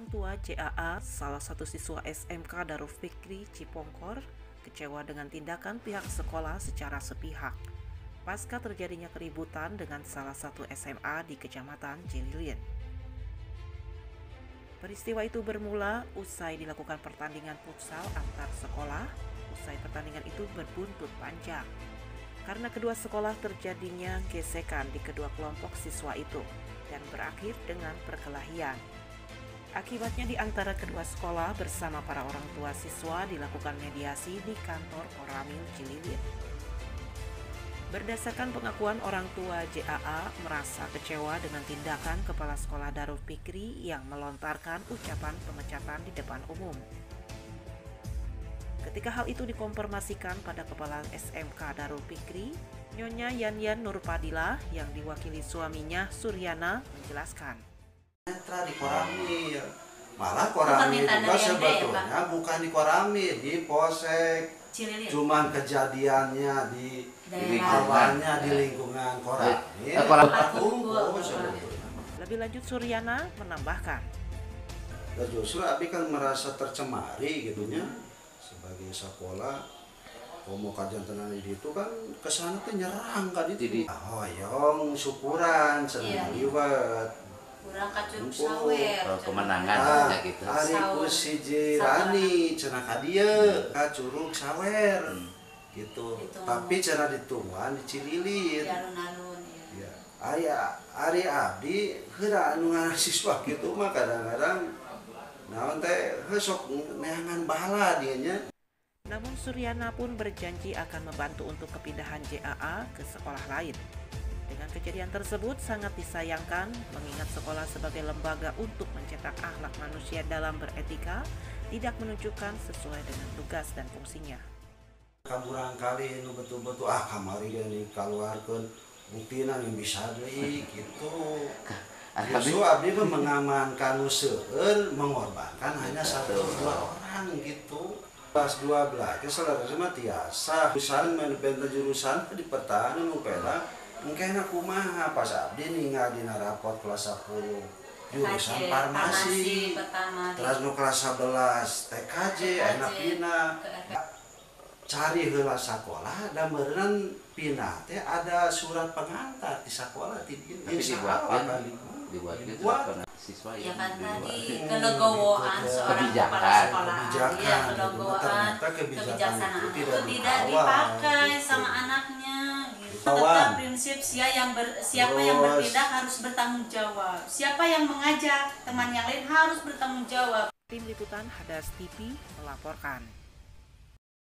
tua JAA, salah satu siswa SMK Darul Fikri Cipongkor, kecewa dengan tindakan pihak sekolah secara sepihak pasca terjadinya keributan dengan salah satu SMA di Kecamatan Cililin. Peristiwa itu bermula usai dilakukan pertandingan futsal antar sekolah. Usai pertandingan itu berbuntut panjang karena kedua sekolah terjadinya gesekan di kedua kelompok siswa itu dan berakhir dengan perkelahian. Akibatnya di antara kedua sekolah bersama para orang tua siswa dilakukan mediasi di kantor Koramil Cililin. Berdasarkan pengakuan orang tua JAA merasa kecewa dengan tindakan Kepala Sekolah Darul Fikri yang melontarkan ucapan pemecatan di depan umum. Ketika hal itu dikonfirmasikan pada Kepala SMK Darul Fikri, Nyonya Yan Nurpadila yang diwakili suaminya Suryana menjelaskan. Netra di Koramil, malah Koramil juga sebetulnya bukan di Koramil, di Polsek. Cililin. Cuman kejadiannya di awalnya di lingkungan Koramil. Lebih lanjut Suryana menambahkan. Justru Abi kan merasa tercemari gitunya sebagai sekolah. Mau kajian tenan itu kan kesana tuh nyerang kan itu. Hoyong syukuran senang liwat. Kurang kacung sawer. Kemenangan gitu. Hari ku siji rani cenah ka dieu ka Curug Sawer. Gitu. Tapi cenah ditungguan di Cililin. Di alun-alun ya. Ari abdi heura anu ngaran siswa kitu mah kadang-kadang naon teh sok neangan bala dieu nya. Namun Suryana pun berjanji akan membantu untuk kepindahan JAA ke sekolah lain. Dengan kejadian tersebut sangat disayangkan mengingat sekolah sebagai lembaga untuk mencetak akhlak manusia dalam beretika tidak menunjukkan sesuai dengan tugas dan fungsinya. Kaburang kali nu betul-betul kamari geus dikaluarkeun buktina yang bisa deui kitu. Justru abdi mengamankan nu seueur mengorbankan hanya 1-2 orang gitu. Pas 12 ke selesai mah tiasa jurusan manajemen jurusan di pertanian mungkena mungkin kumaha pas abdi ninggal dina rapot kelas 10 jurusan farmasi terus nu kelas 11 TKJ ayeuna pindah cari heula sakolah da meureun pindah teh ada surat pengantar di sakolah ti dieu dibuat siswa ya kan tadi kelegowoan seorang kepala sekolah ya kelegowoan kebijaksanaan itu tidak dipakai sama anaknya gitu. Tetap prinsip siapa yang bertindak harus bertanggung jawab, siapa yang mengajak teman yang lain harus bertanggung jawab. Tim Liputan Hadas TV melaporkan.